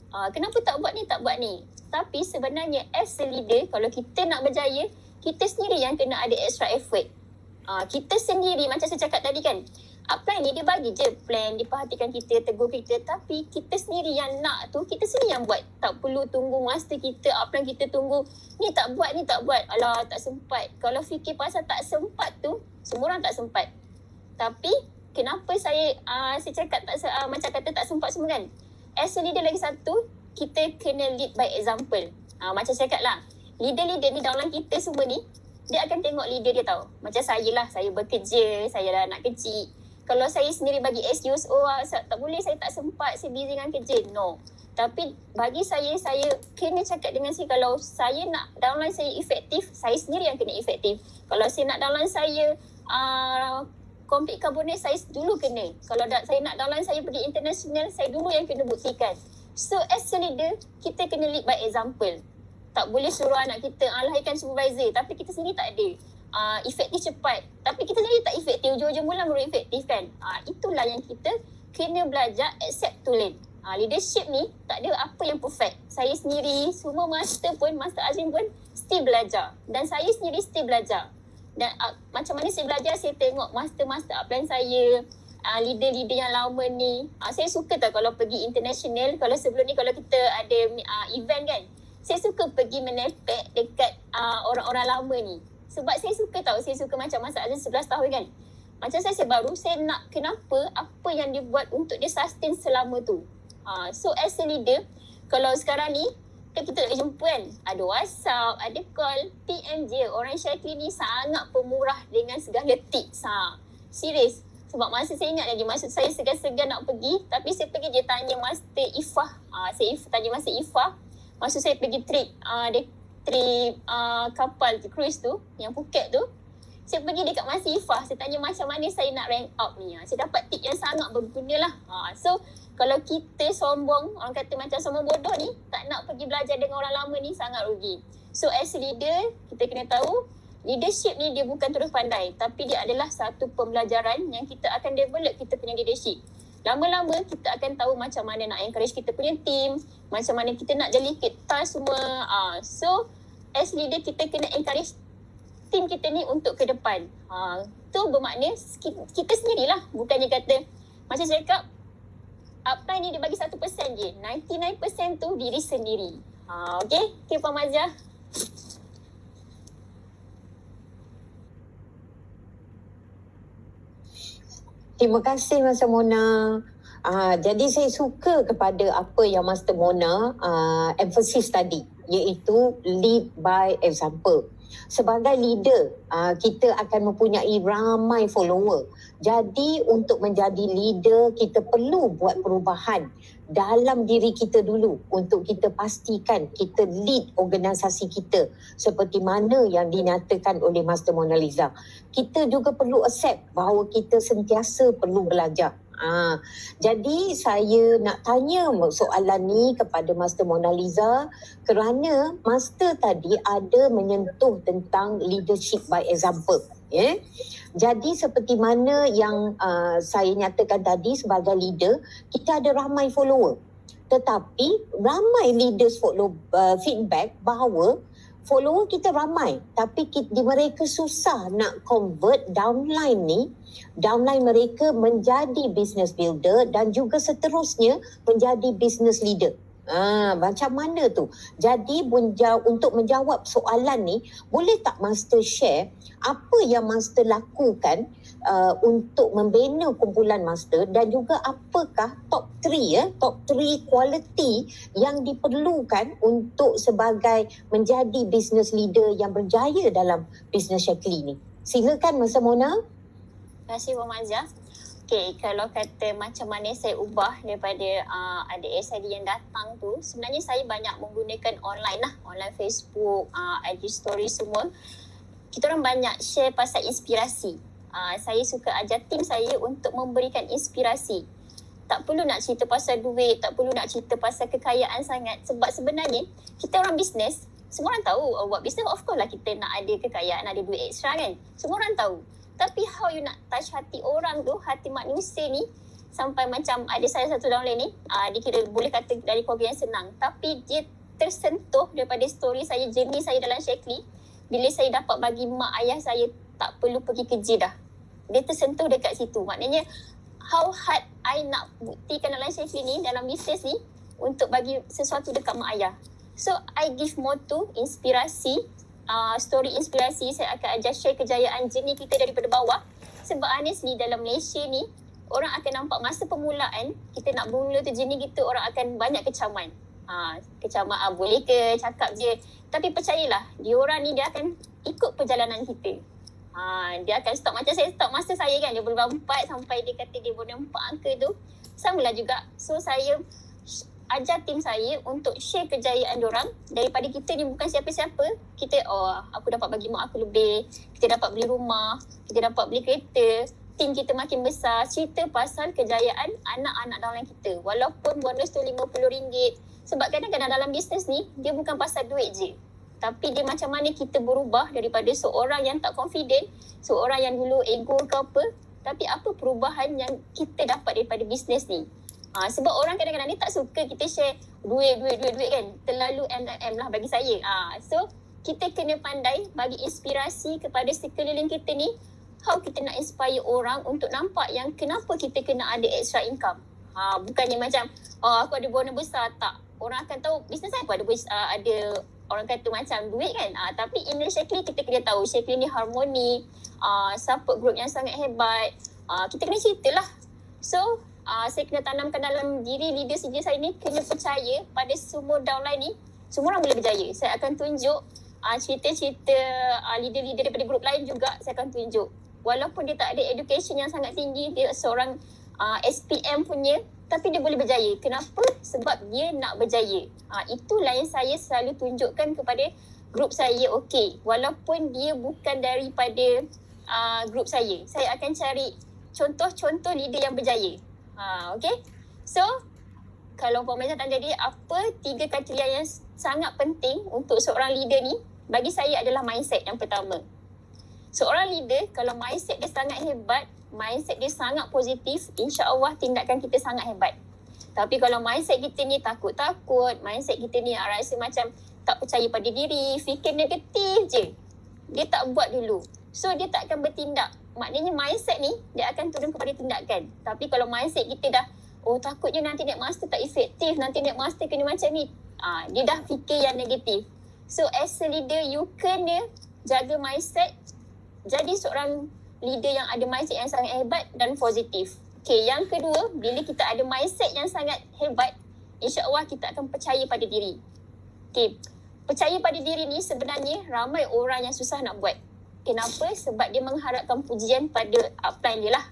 Kenapa tak buat ni, tak buat ni. Tapi sebenarnya as a leader, kalau kita nak berjaya, kita sendiri yang kena ada extra effort. Kita sendiri, macam saya cakap tadi kan, upline ni dia bagi je plan, diperhatikan kita, tegur kita. Tapi kita sendiri yang nak tu, kita sendiri yang buat. Tak perlu tunggu master kita, upline kita tunggu, ni tak buat, ni tak buat. Alah, tak sempat. Kalau fikir pasal tak sempat tu, semua orang tak sempat. Tapi kenapa saya cakap macam kata tak sempat semua kan? As a leader lagi satu, kita kena lead by example. Macam saya cakap lah, leader-leader ni dalam kita semua ni, dia akan tengok leader dia tahu. Macam saya lah, saya bekerja, saya dah anak kecil. Kalau saya sendiri bagi excuse, tak boleh, saya tak sempat, saya busy dengan kerja. No. Tapi bagi saya kena cakap dengan saya, kalau saya nak downline saya efektif, saya sendiri yang kena efektif. Kalau saya nak downline saya complete carbonate, saya dulu kena. Kalau saya nak downline saya pergi international, saya dulu yang kena buktikan. So as a leader, kita kena lead by example. Tak boleh suruh anak kita lahirkan supervisor, tapi kita sendiri tak ada. Efektif cepat, tapi kita sendiri tak efektif. Ujung-ujung bulan baru efektif kan. Itulah yang kita kena belajar, accept to learn. Leadership ni tak ada apa yang perfect. Saya sendiri, semua master Azim pun still belajar. Dan saya sendiri still belajar. Dan macam mana saya belajar, saya tengok master-master upline saya, leader-leader yang lama ni. Saya suka tau kalau pergi international. Kalau sebelum ni kalau kita ada event kan, saya suka pergi menepek dekat orang-orang lama ni. Sebab saya suka tau, saya suka macam Masa Azim 11 tahun kan. Macam saya baru, saya nak kenapa, apa yang dia buat untuk dia sustain selama tu. So as a leader, kalau sekarang ni, kan kita tak jumpa kan, ada WhatsApp, ada call, PM je. Orang Syakli ni sangat pemurah dengan segala tips. Serius. Sebab masa saya ingat lagi, maksud saya segan-segan nak pergi, tapi saya pergi je tanya Master Ifah. Saya tanya Master Ifah. Maksud saya pergi trip kapal cruise tu, yang Phuket tu. Saya pergi dekat Master Ifah, saya tanya macam mana saya nak rank up ni. Saya dapat tip yang sangat berguna lah. So kalau kita sombong, orang kata macam sombong bodoh ni, tak nak pergi belajar dengan orang lama ni, sangat rugi. So as a leader, kita kena tahu, leadership ni dia bukan terus pandai, tapi dia adalah satu pembelajaran yang kita akan develop kita punya leadership. Lama-lama kita akan tahu macam mana nak encourage kita punya team, macam mana kita nak delegate task semua. So as leader, kita kena encourage team kita ni untuk ke depan. Tu bermakna kita sendirilah, bukannya kata macam saya cakap, upline ni dia bagi 1% je. 99% tu diri sendiri. Okay Puan Mazia. Terima kasih Master Mona. Jadi saya suka kepada apa yang Master Mona emphasis tadi, iaitu lead by example. Sebagai leader, kita akan mempunyai ramai follower. Jadi untuk menjadi leader, kita perlu buat perubahan dalam diri kita dulu untuk kita pastikan kita lead organisasi kita seperti mana yang dinyatakan oleh Master Mona Lisa. Kita juga perlu accept bahawa kita sentiasa perlu belajar. Jadi saya nak tanya soalan ni kepada Master Mona Lisa kerana Master tadi ada menyentuh tentang leadership by example. Jadi seperti mana yang saya nyatakan tadi, sebagai leader kita ada ramai follower, tetapi ramai leaders feedback bahawa follower kita ramai, tapi mereka susah nak convert downline mereka menjadi business builder dan juga seterusnya menjadi business leader. Macam mana tu? Jadi untuk menjawab soalan ni, boleh tak Master share apa yang Master lakukan untuk membina kumpulan Master, dan juga apakah top 3 quality yang diperlukan untuk sebagai menjadi business leader yang berjaya dalam business Syakli ni? Silakan Master Mona. Terima kasih Puan Mazia. Okay, kalau kata macam mana saya ubah daripada adik SID yang datang tu, sebenarnya saya banyak menggunakan online lah, online Facebook, IG story semua. Kita orang banyak share pasal inspirasi. Saya suka ajar tim saya untuk memberikan inspirasi. Tak perlu nak cerita pasal duit, tak perlu nak cerita pasal kekayaan sangat. Sebab sebenarnya kita orang bisnes, semua orang tahu buat bisnes, of course lah kita nak ada kekayaan, ada duit ekstra kan. Semua orang tahu. Tapi how you nak touch hati orang tu, hati manusia ni, sampai macam ada salah satu downline ni, dia kira boleh kata dari keluarga yang senang. Tapi dia tersentuh daripada story saya, journey saya dalam Shaklee. Bila saya dapat bagi mak ayah saya tak perlu pergi kerja dah. Dia tersentuh dekat situ. Maknanya how hard I nak buktikan dalam Shaklee ni, dalam bisnes ni, untuk bagi sesuatu dekat mak ayah. So I give more to inspirasi, story inspirasi. Saya akan ajar share kejayaan journey kita daripada bawah. Sebab honestly dalam Malaysia ni, orang akan nampak masa permulaan, kita nak mula tu journey kita, orang akan banyak kecaman. Kecaman, boleh ke cakap je. Tapi percayalah, diorang ni dia akan ikut perjalanan kita. Dia akan stop. Macam saya stop masa saya kan, dia boleh 4 sampai dia kata dia boleh 4 angka tu. Samalah juga. So saya ajar tim saya untuk share kejayaan diorang. Daripada kita ni bukan siapa-siapa, kita aku dapat bagi mak aku lebih, kita dapat beli rumah, kita dapat beli kereta, tim kita makin besar. Cerita pasal kejayaan anak-anak downline kita. Walaupun bonus tu RM50. Sebab kadang-kadang dalam bisnes ni, dia bukan pasal duit je. Tapi dia macam mana kita berubah daripada seorang yang tak confident, seorang yang dulu ego ke apa, tapi apa perubahan yang kita dapat daripada bisnes ni. Sebab orang kadang-kadang ni tak suka kita share duit kan. Terlalu M lah bagi saya. So kita kena pandai bagi inspirasi kepada sekeliling kita ni. How kita nak inspire orang untuk nampak yang kenapa kita kena ada extra income. Bukannya macam aku ada bonus besar. Tak. Orang akan tahu bisnes saya pun ada orang kata macam duit kan. Tapi in Shaklee kita kena tahu Shaklee ni harmoni, support group yang sangat hebat. Kita kena ceritalah. So saya kena tanamkan dalam diri leader sejak saya ni, kena percaya pada semua downline ni, semua orang boleh berjaya. Saya akan tunjuk cerita-cerita leader-leader daripada grup lain juga saya akan tunjuk. Walaupun dia tak ada education yang sangat tinggi, dia seorang SPM punya, tapi dia boleh berjaya. Kenapa? Sebab dia nak berjaya. Itulah yang saya selalu tunjukkan kepada grup saya. Okey, walaupun dia bukan daripada grup saya akan cari contoh-contoh leader yang berjaya. Okay. So, kalau Puan Maizah tanya dia, apa 3 kriteria yang sangat penting untuk seorang leader ni? Bagi saya adalah mindset yang pertama. Seorang leader, kalau mindset dia sangat hebat, mindset dia sangat positif, insya-Allah tindakan kita sangat hebat. Tapi kalau mindset kita ni takut-takut, mindset kita ni rasa macam tak percaya pada diri, fikir negatif je, dia tak buat dulu. So, dia tak akan bertindak. Maknanya mindset ni, dia akan turun kepada tindakan. Tapi kalau mindset kita dah, takutnya nanti naik master tak efektif, nanti naik master kena macam ni. Dia dah fikir yang negatif. So as a leader, you kena jaga mindset. Jadi seorang leader yang ada mindset yang sangat hebat dan positif. Okay, yang kedua, bila kita ada mindset yang sangat hebat, insya-Allah kita akan percaya pada diri. Okay, percaya pada diri ni sebenarnya ramai orang yang susah nak buat. Kenapa? Sebab dia mengharapkan pujian pada upline dia lah.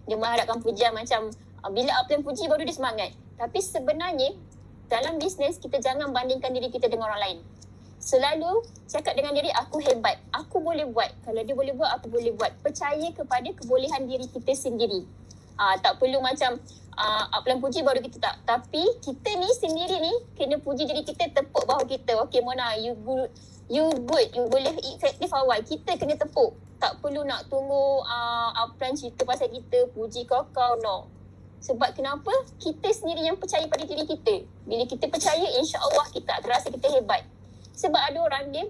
Dia mengharapkan pujian macam bila upline puji baru dia semangat. Tapi sebenarnya dalam bisnes kita jangan bandingkan diri kita dengan orang lain. Selalu cakap dengan diri, aku hebat, aku boleh buat. Kalau dia boleh buat, aku boleh buat. Percaya kepada kebolehan diri kita sendiri. Tak perlu macam upline puji baru kita tak. Tapi kita ni sendiri ni kena puji diri kita, tepuk bahu kita. Okay Mona, you good, you boleh efektif awal. Kita kena tepuk. Tak perlu nak tunggu upline cerita pasal kita, puji kau, no. Sebab kenapa? Kita sendiri yang percaya pada diri kita. Bila kita percaya, insya-Allah kita akan rasa kita hebat. Sebab ada orang dia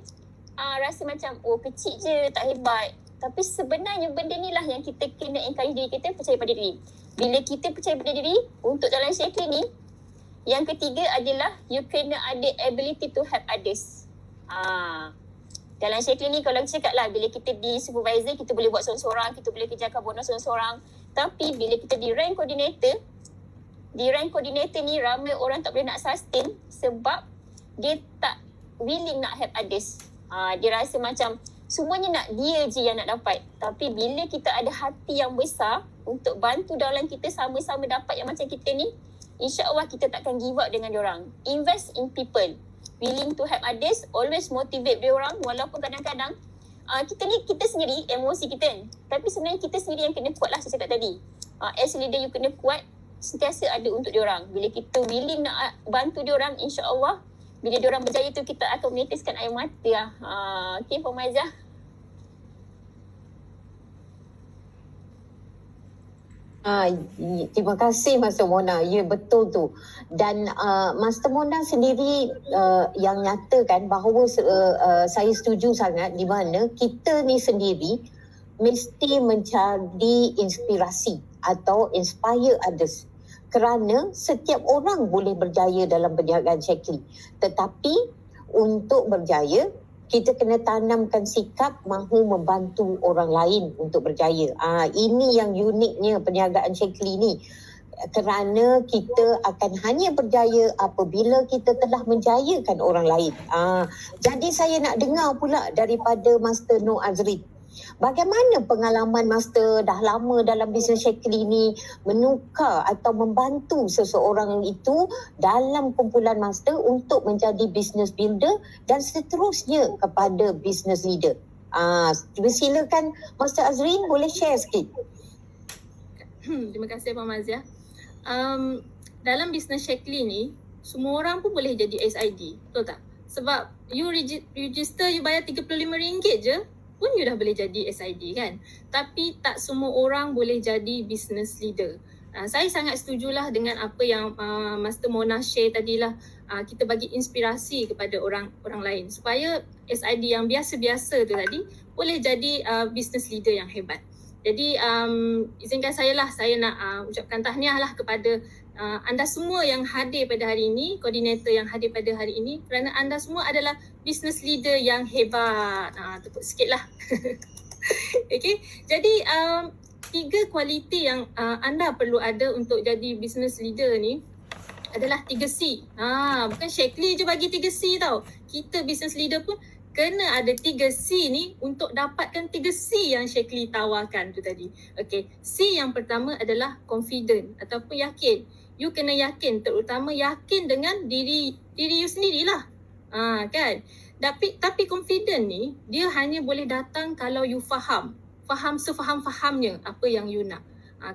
rasa macam, kecil je, tak hebat. Tapi sebenarnya benda ni lah yang kita kena encourage diri kita, percaya pada diri. Bila kita percaya pada diri, untuk jalan Shaklee ni, yang ketiga adalah you kena ada ability to help others. Dalam Shaklee ni kalau cakap lah, bila kita di supervisor, kita boleh buat seorang-seorang, kita boleh kerjakan bonus seorang-seorang. Tapi bila kita di rank coordinator ni ramai orang tak boleh nak sustain sebab dia tak willing nak help others. Dia rasa macam semuanya nak dia je yang nak dapat. Tapi bila kita ada hati yang besar untuk bantu downline kita sama-sama dapat yang macam kita ni, insya-Allah kita takkan give up dengan diorang. Invest in people. Willing to help others, always motivate diorang walaupun kadang-kadang kita sendiri emosi kita kan. Tapi sebenarnya kita sendiri yang kena kuat lah saya cakap tadi. As leader you kena kuat, sentiasa ada untuk diorang. Bila kita willing nak bantu diorang, insya-Allah bila diorang berjaya tu kita akan meneteskan air mata lah. Okay, Puan Maizah. Terima kasih Master Mona. Ya, betul tu. Dan Master Mona sendiri yang nyatakan bahawa saya setuju sangat di mana kita ni sendiri mesti mencari inspirasi atau inspire others. Kerana setiap orang boleh berjaya dalam perniagaan Shaklee. Tetapi untuk berjaya, kita kena tanamkan sikap mahu membantu orang lain untuk berjaya. Ini yang uniknya perniagaan Shaklee ni. Kerana kita akan hanya berjaya apabila kita telah menjayakan orang lain. Jadi saya nak dengar pula daripada Master Noor Azrin. Bagaimana pengalaman Master dah lama dalam bisnes Shaklee ni menukar atau membantu seseorang itu dalam kumpulan Master untuk menjadi business builder dan seterusnya kepada business leader. Silakan Master Azrin, boleh share sikit. Terima kasih Puan Mazia. Dalam bisnes Shaklee ni, semua orang pun boleh jadi SID, betul tak? Sebab you register, you bayar RM35 je pun you dah boleh jadi SID kan. Tapi tak semua orang boleh jadi business leader. Saya sangat setujulah dengan apa yang Master Mona share tadilah. Kita bagi inspirasi kepada orang lain supaya SID yang biasa-biasa tu tadi boleh jadi business leader yang hebat. Jadi izinkan saya nak ucapkan tahniah lah kepada anda semua yang hadir pada hari ini, koordinator yang hadir pada hari ini, kerana anda semua adalah business leader yang hebat. Tepuk sikit lah. Okay. Jadi 3 kualiti yang anda perlu ada untuk jadi business leader ni adalah 3C. Bukan Shaklee je bagi 3C tau. Kita business leader pun kena ada 3C ni untuk dapatkan 3C yang Shaklee tawarkan tu tadi. Okay. C yang pertama adalah confident ataupun yakin. You kena yakin, terutama yakin dengan diri you sendirilah. Kan? Tapi confident ni dia hanya boleh datang kalau you faham sefaham-fahamnya apa yang you nak.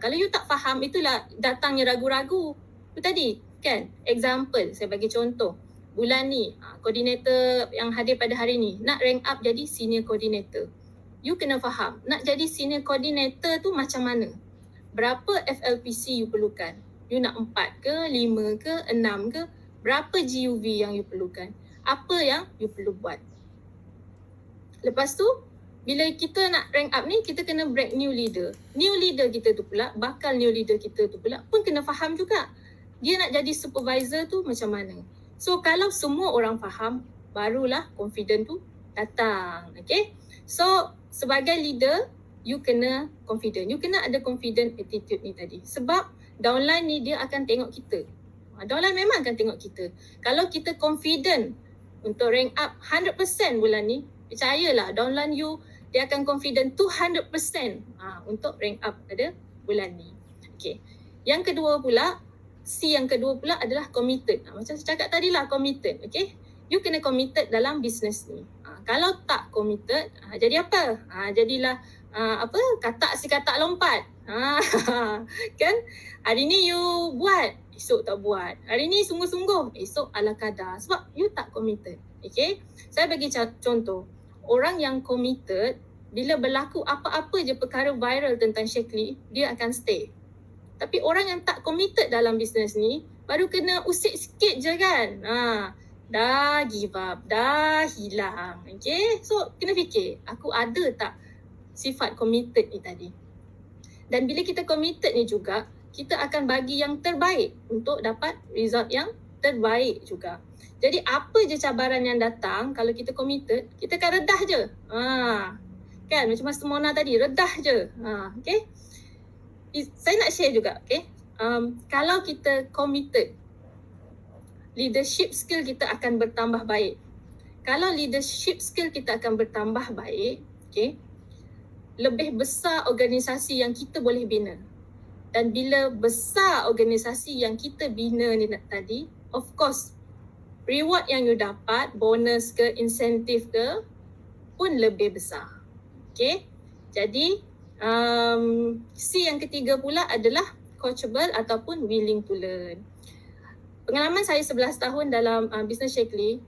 Kalau you tak faham, itulah datangnya ragu-ragu. Itu tadi kan? Example, saya bagi contoh. Bulan ni, koordinator yang hadir pada hari ni nak rank up jadi senior coordinator. You kena faham, nak jadi senior coordinator tu macam mana? Berapa FLPC you perlukan? You nak 4 ke, 5 ke, 6 ke? Berapa GUV yang you perlukan? Apa yang you perlu buat? Lepas tu, bila kita nak rank up ni, kita kena break new leader. New leader kita tu pula, bakal new leader kita tu pula pun kena faham juga. Dia nak jadi supervisor tu macam mana? So kalau semua orang faham, barulah confident tu datang. Okay? So sebagai leader, you kena confident. You kena ada confident attitude ni tadi. Sebab downline ni dia akan tengok kita. Downline memang akan tengok kita. Kalau kita confident untuk rank up 100% bulan ni, percayalah downline you, dia akan confident 200% untuk rank up pada bulan ni. Okay. Yang kedua pula, C yang kedua pula adalah committed. Macam saya cakap tadi lah, committed. Okay? You kena committed dalam bisnes ni. Kalau tak committed, jadi apa? Jadilah katak si katak lompat. Kan? Hari ni you buat, esok tak buat. Hari ni sungguh-sungguh, esok ala kadar. Sebab you tak committed. Okay? Saya bagi contoh. Orang yang committed, bila berlaku apa-apa je perkara viral tentang Shaklee, dia akan stay. Tapi orang yang tak committed dalam bisnes ni, baru kena usik sikit je kan. Dah give up, dah hilang. Okay? So, kena fikir, aku ada tak sifat committed ni tadi? Dan bila kita committed ni juga, kita akan bagi yang terbaik untuk dapat result yang terbaik juga. Jadi, apa je cabaran yang datang, kalau kita committed, kita akan redah je. Kan? Macam Master Mona tadi, redah je. Okay? Saya nak share juga, okay? Kalau kita committed, leadership skill kita akan bertambah baik. Kalau leadership skill kita akan bertambah baik, okay, lebih besar organisasi yang kita boleh bina. Dan bila besar organisasi yang kita bina ni tadi, of course, reward yang you dapat, bonus ke, insentif ke, pun lebih besar. Okay? Jadi, C yang ketiga pula adalah coachable ataupun willing to learn. Pengalaman saya 11 tahun dalam bisnes Shaklee,